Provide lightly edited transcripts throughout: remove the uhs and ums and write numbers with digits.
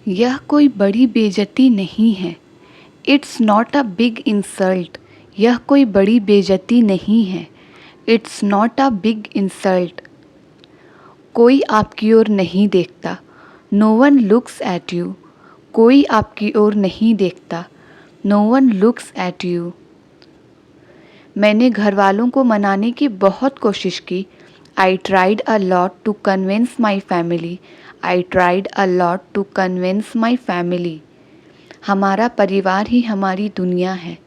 यह कोई बड़ी बेइज्जती नहीं है। It's not a big insult. यह कोई बड़ी बेइज्जती नहीं है। It's not a big insult. कोई आपकी ओर नहीं देखता। No one looks at you. कोई आपकी ओर नहीं देखता। No one looks at you. मैंने घर वालों को मनाने की बहुत कोशिश की। I tried a lot to convince my family. I tried a lot to convince my family. हमारा परिवार ही हमारी दुनिया है।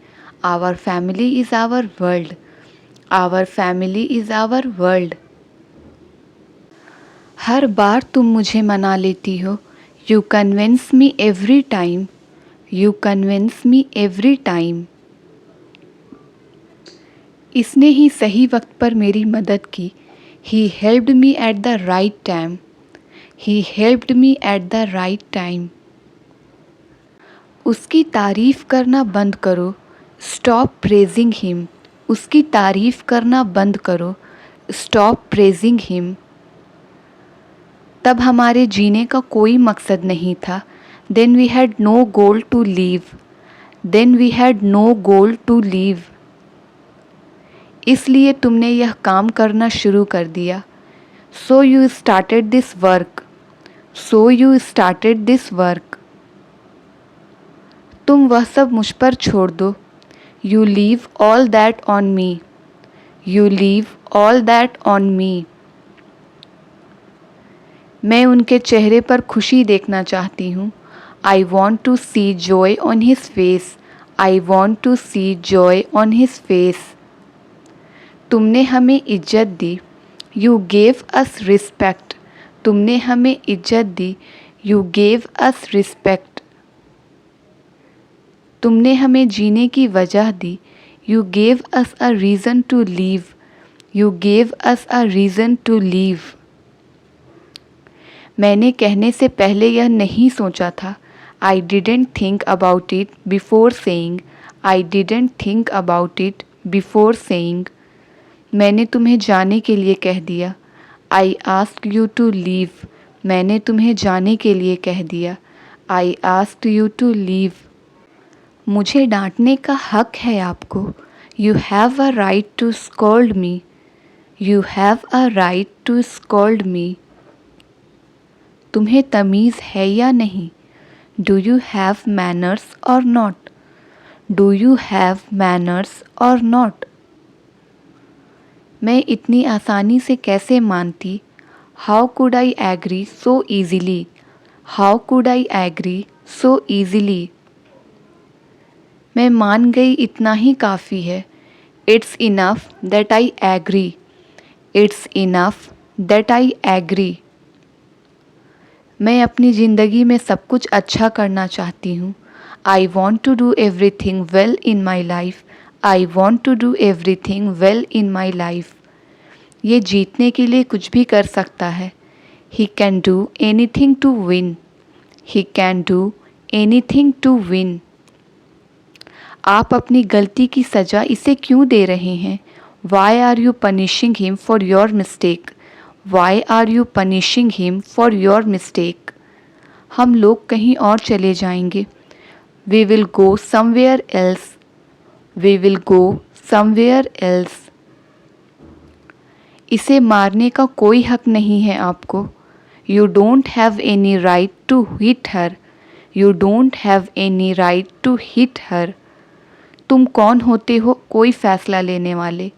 Our family is our world. Our family is our world. हर बार तुम मुझे मना लेती हो। You convince me every time. You convince me every time. इसने ही सही वक्त पर मेरी मदद की। He helped me at the right time. He helped me at the right time. उसकी तारीफ़ करना बंद करो। Stop praising him. उसकी तारीफ़ करना बंद करो। Stop praising him. तब हमारे जीने का कोई मकसद नहीं था। Then we had no goal to live. Then we had no goal to live. इसलिए तुमने यह काम करना शुरू कर दिया। So you started this work. So you started this work. तुम वह सब मुझ पर छोड़ दो। You leave all that on me. You leave all that on me. मैं उनके चेहरे पर खुशी देखना चाहती हूँ। I want to see joy on his face. I want to see joy on his face. तुमने हमें इज्जत दी। You gave us respect. तुमने हमें इज्जत दी। You gave us respect. तुमने हमें जीने की वजह दी। You gave us a reason to live. You gave us a reason to leave. मैंने कहने से पहले यह नहीं सोचा था। I didn't think about it before saying. I didn't think about it before saying. मैंने तुम्हें जाने के लिए कह दिया। I asked you to leave. मैंने तुम्हें जाने के लिए कह दिया। I asked you to leave. मुझे डांटने का हक है आपको। You have a right to scold me. You have a right to scold me. तुम्हें तमीज़ है या नहीं? Do you have manners or not? Do you have manners or not? मैं इतनी आसानी से कैसे मानती? How could I agree so easily? How could I agree so easily? मैं मान गई इतना ही काफ़ी है। It's enough that I agree. It's enough that I agree. मैं अपनी ज़िंदगी में सब कुछ अच्छा करना चाहती हूँ। I want to do everything well in my life. I want to do everything well in my life. ये जीतने के लिए कुछ भी कर सकता है। He can do anything to win. He can do anything to win. आप अपनी गलती की सज़ा इसे क्यों दे रहे हैं? Why are you punishing him for your mistake? Why are you punishing him for your mistake? हम लोग कहीं और चले जाएंगे। We will go somewhere else. We will go somewhere else. इसे मारने का कोई हक नहीं है आपको। You don't have any right to hit her. You don't have any right to hit her. तुम कौन होते हो कोई फ़ैसला लेने वाले?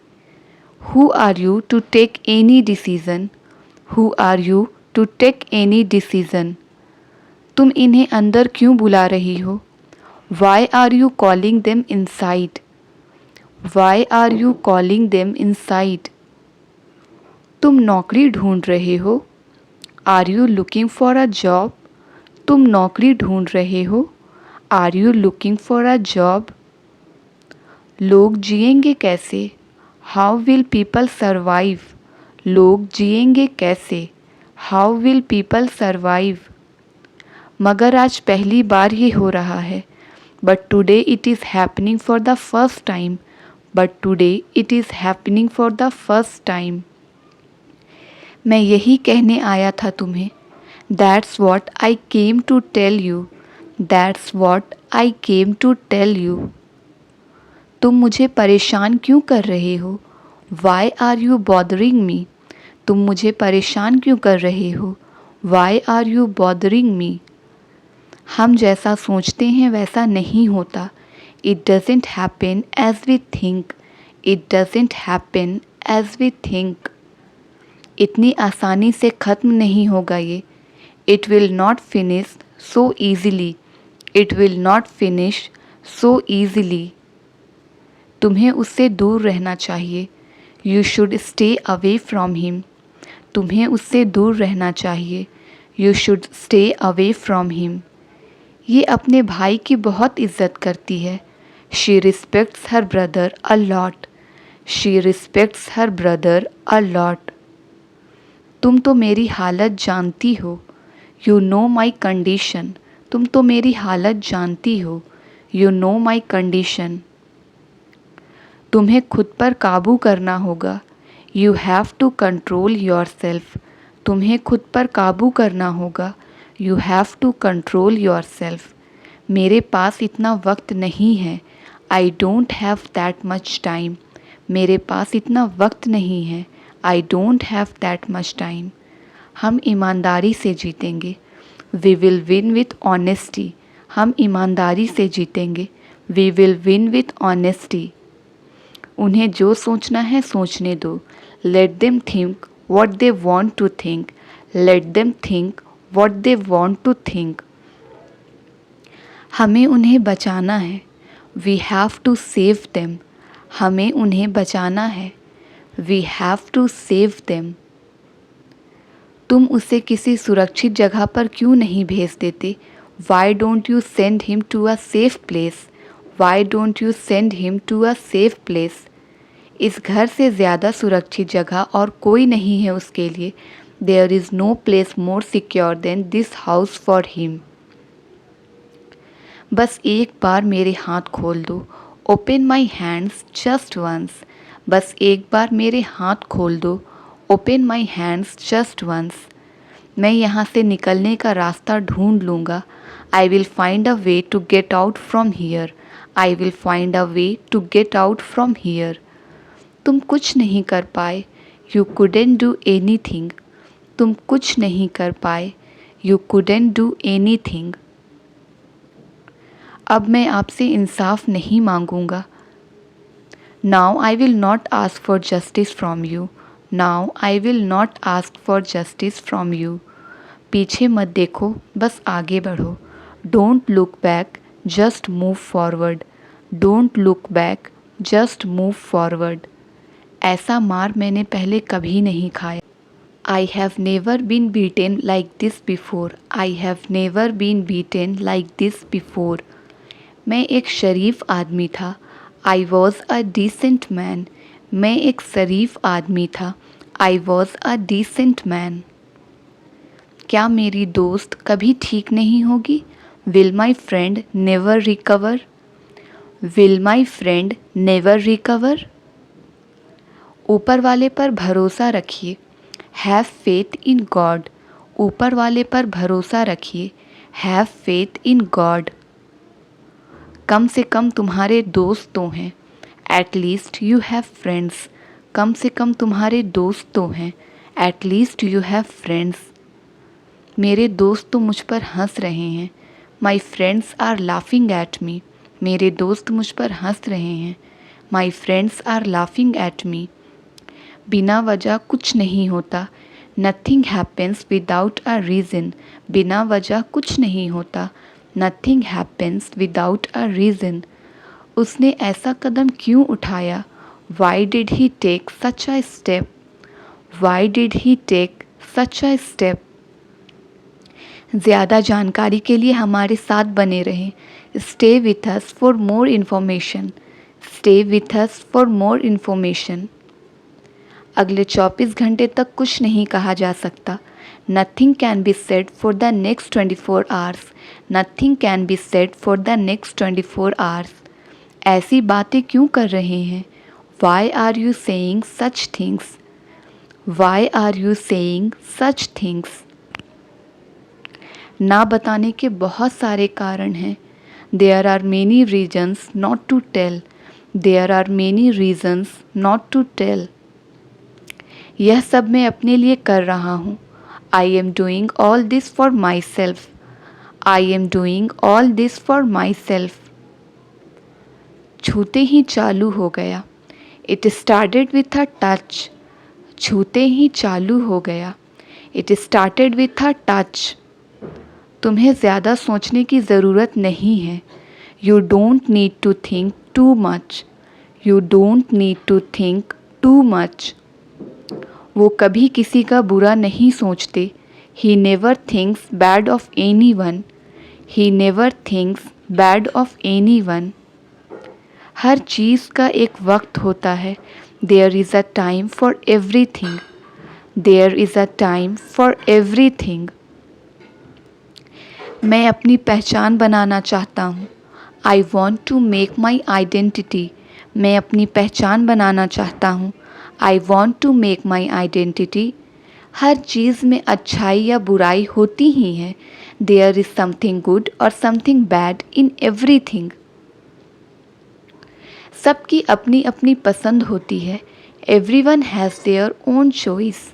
Who are you to take any decision? Who are you to take any decision? तुम इन्हें अंदर क्यों बुला रही हो? Why are you calling them inside? Why are you calling them inside? तुम नौकरी ढूंढ रहे हो? Are you looking for a job? तुम नौकरी ढूंढ रहे हो? Are you looking for a job? लोग जिएंगे कैसे? How will people survive? लोग जिएंगे कैसे? How will people survive? मगर आज पहली बार ये हो रहा है। But today it is happening for the first time. But today it is happening for the first time. मैं यही कहने आया था तुम्हें। That's what I came to tell you. That's what I came to tell you. तुम मुझे परेशान क्यों कर रहे हो? Why are you bothering me? तुम मुझे परेशान क्यों कर रहे हो? Why are you bothering me? हम जैसा सोचते हैं वैसा नहीं होता. It doesn't happen as we think. It doesn't happen as we think. इतनी आसानी से ख़त्म नहीं होगा ये. It will not finish so easily. It will not finish so easily. तुम्हें उससे दूर रहना चाहिए. You should stay away from him. तुम्हें उससे दूर रहना चाहिए. You should stay away from him. ये अपने भाई की बहुत इज्जत करती है. She respects her brother a lot. She respects her brother a lot. तुम तो मेरी हालत जानती हो. You know my condition. तुम तो मेरी हालत जानती हो. You know my condition. तुम्हें खुद पर काबू करना होगा. You have to control yourself. तुम्हें खुद पर काबू करना होगा. You have to control yourself. मेरे पास इतना वक्त नहीं है. I don't have that much time. मेरे पास इतना वक्त नहीं है. I don't have that much time. हम ईमानदारी से जीतेंगे. We will win with honesty. हम ईमानदारी से जीतेंगे. We will win with honesty. उन्हें जो सोचना है सोचने दो. Let them think what they want to think. Let them think what they want to think. हमें उन्हें बचाना है. We have to save them. हमें उन्हें बचाना है. We have to save them. तुम उसे किसी सुरक्षित जगह पर क्यों नहीं भेज देते? Why don't you send him to a safe place? Why don't you send him to a safe place? इस घर से ज़्यादा सुरक्षित जगह और कोई नहीं है उसके लिए. There is no place more secure than this house for him. बस एक बार मेरे हाथ खोल दो. Open my hands just once. बस एक बार मेरे हाथ खोल दो. Open my hands just once. मैं यहाँ से निकलने का रास्ता ढूंढ लूँगा. I will find a way to get out from here. I will find a way to get out from here. तुम कुछ नहीं कर पाए. You couldn't do anything. तुम कुछ नहीं कर पाए. You couldn't do anything. अब मैं आपसे इंसाफ नहीं मांगूंगा. Now I will not ask for justice from you. Now I will not ask for justice from you. पीछे मत देखो, बस आगे बढ़ो. Don't look back, just move forward. Don't look back, just move forward. ऐसा मार मैंने पहले कभी नहीं खाया. I have never been beaten like this before. I have never been beaten like this before. मैं एक शरीफ आदमी था. I was a decent man. मैं एक शरीफ आदमी था. I was a decent man. क्या मेरी दोस्त कभी ठीक नहीं होगी? Will my friend never recover? Will my friend never recover? ऊपर वाले पर भरोसा रखिए. Have faith in God. ऊपर वाले पर भरोसा रखिए. Have faith in God. कम से कम तुम्हारे दोस्त तो हैं. At least you have friends. कम से कम तुम्हारे दोस्त तो हैं. At least you have friends. मेरे दोस्त तो मुझ पर हंस रहे हैं. My friends are laughing at me. मेरे दोस्त मुझ पर हंस रहे हैं. My friends are laughing at me. बिना वजह कुछ नहीं होता. Nothing happens without a reason. बिना वजह कुछ नहीं होता. Nothing happens without a reason. उसने ऐसा कदम क्यों उठाया? Why did he take such a step? Why did he take such a step? ज़्यादा जानकारी के लिए हमारे साथ बने रहें. Stay with us for more information. Stay with us for more information. अगले 24 घंटे तक कुछ नहीं कहा जा सकता. Nothing can be said for the next 24 hours. Nothing can be said for the next 24 hours. ऐसी बातें क्यों कर रहे हैं? Why are you saying such things? Why are you saying such things? ना बताने के बहुत सारे कारण हैं। There are many reasons not to tell. There are many reasons not to tell. यह सब मैं अपने लिए कर रहा हूँ। I am doing all this for myself. I am doing all this for myself. छूते ही चालू हो गया। It started with a touch. छूते ही चालू हो गया। It started with a touch. तुम्हें ज़्यादा सोचने की ज़रूरत नहीं है। You don't need to think too much. You don't need to think too much. वो कभी किसी का बुरा नहीं सोचते। He never thinks bad of anyone. He never thinks bad of anyone. हर चीज़ का एक वक्त होता है। There is a time for everything. There is a time for everything. मैं अपनी पहचान बनाना चाहता हूँ। I want to make my identity. मैं अपनी पहचान बनाना चाहता हूँ। I want to make my identity. हर चीज़ में अच्छाई या बुराई होती ही है। देयर इज़ समथिंग गुड और something bad in everything. सबकी अपनी अपनी पसंद होती है। Everyone has their own choice.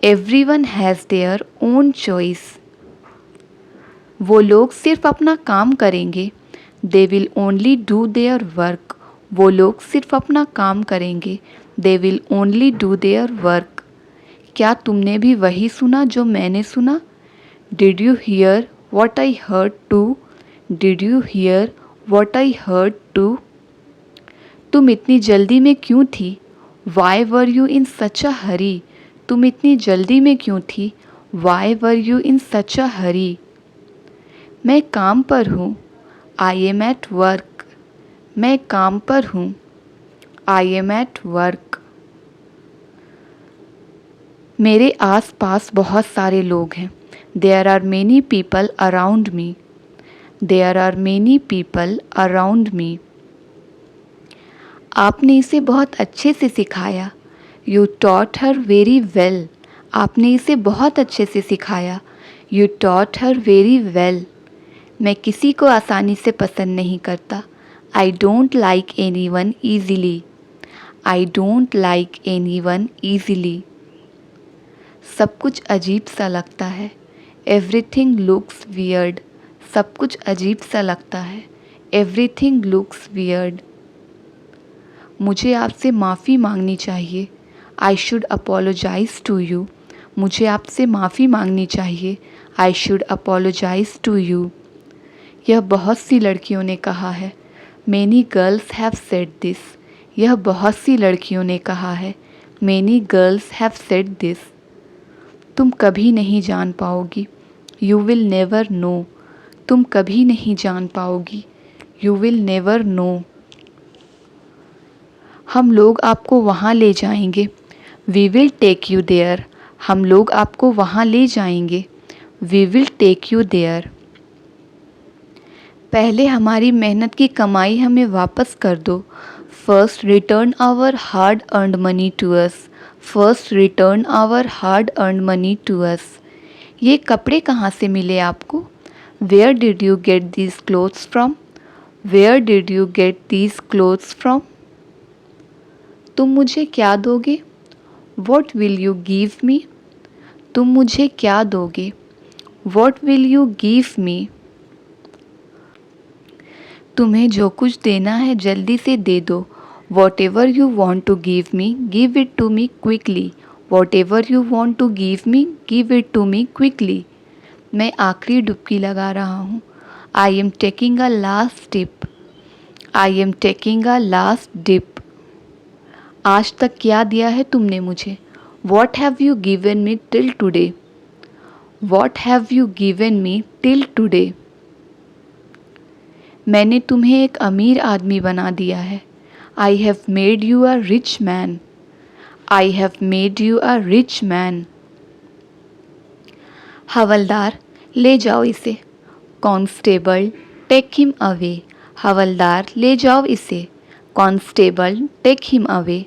Everyone has their own choice. वो लोग सिर्फ अपना काम करेंगे। They will only do their work. वो लोग सिर्फ अपना काम करेंगे। They will only do their work. क्या तुमने भी वही सुना जो मैंने सुना? Did you hear what I heard too? Did you hear what I heard too? तुम इतनी जल्दी में क्यों थी? Why were you in such a hurry? तुम इतनी जल्दी में क्यों थी? Why were you in such a hurry? मैं काम पर हूँ। I am at work. मैं काम पर हूँ। I am at work. मेरे आस पास बहुत सारे लोग हैं। There are many people around me. There are many people around me. आपने इसे बहुत अच्छे से सिखाया। You taught her very well. आपने इसे बहुत अच्छे से सिखाया। You taught her very well. मैं किसी को आसानी से पसंद नहीं करता। I don't like anyone easily. I don't like anyone easily. सब कुछ अजीब सा लगता है। Everything looks weird. सब कुछ अजीब सा लगता है। Everything looks weird. मुझे आपसे माफ़ी मांगनी चाहिए। I should apologise to you. मुझे आपसे माफ़ी मांगनी चाहिए। I should apologise to you. यह बहुत सी लड़कियों ने कहा है। Many girls have said this. यह बहुत सी लड़कियों ने कहा है। Many girls have said this. तुम कभी नहीं जान पाओगी। You will never know. तुम कभी नहीं जान पाओगी। You will never know. हम लोग आपको वहाँ ले जाएंगे। We will take you there. हम लोग आपको वहाँ ले जाएंगे। We will take you there. पहले हमारी मेहनत की कमाई हमें वापस कर दो। First return our hard earned money to us. First return our hard earned money to us. ये कपड़े कहाँ से मिले आपको? Where did you get these clothes from? Where did you get these clothes from? तुम मुझे क्या दोगे? वॉट विल यू गिव मी? तुम मुझे क्या दोगे? What will you give me? तुम्हें जो कुछ देना है जल्दी से दे दो। Whatever you want to give me, give it to me quickly. Whatever you want to give me, give it to me quickly. मैं आखिरी डुबकी लगा रहा हूँ। I am taking a last dip. I am taking a last dip. आज तक क्या दिया है तुमने मुझे? What have you given me till today? What have you given me till today? मैंने तुम्हें एक अमीर आदमी बना दिया है। I have made you a rich man. I have made you a rich man. हवलदार, ले जाओ इसे। Constable, take him away. हवलदार, ले जाओ इसे। Constable, take him away.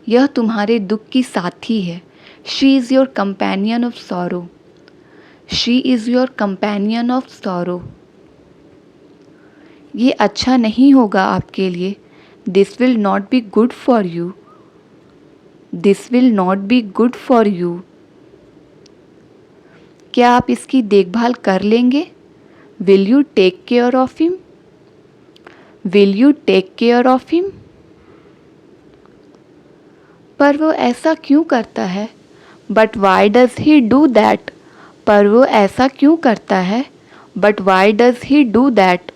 यह तुम्हारे दुख की साथी है। She is your companion of sorrow. She is your companion of sorrow. ये अच्छा नहीं होगा आपके लिए। This will not be good for you. This will not be good for you. क्या आप इसकी देखभाल कर लेंगे? Will you take care of him? Will you take care of him? पर वो ऐसा क्यों करता है? But why does he do that? पर वो ऐसा क्यों करता है? But why does he do that?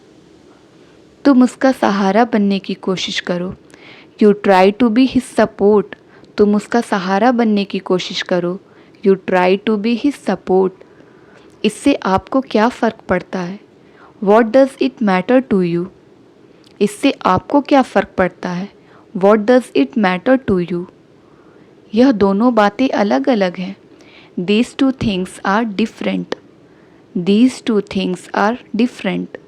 तुम उसका सहारा बनने की कोशिश करो। You try to be his support. तुम उसका सहारा बनने की कोशिश करो। You try to be his support. इससे आपको क्या फ़र्क पड़ता है? What does it matter to you? इससे आपको क्या फ़र्क पड़ता है? What does it matter to you? यह दोनों बातें अलग अलग हैं। These two things are different. These two things are different.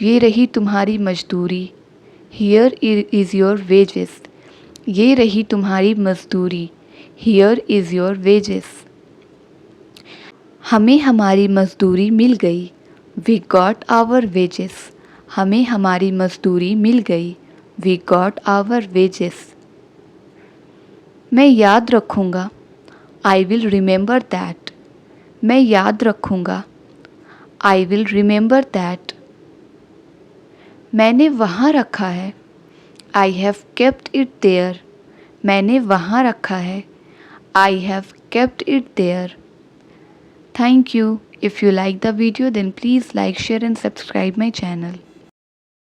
ये रही तुम्हारी मजदूरी। Here is your wages. ये रही तुम्हारी मजदूरी। Here is your wages. हमें हमारी मजदूरी मिल गई। We got our wages. हमें हमारी मजदूरी मिल गई। We got our wages. मैं याद रखूँगा। I will remember that. मैं याद रखूँगा। I will remember that. मैंने वहाँ रखा है। I have kept it there. मैंने वहाँ रखा है। I have kept it there. Thank you. If you like the video, then please like, share and subscribe my channel.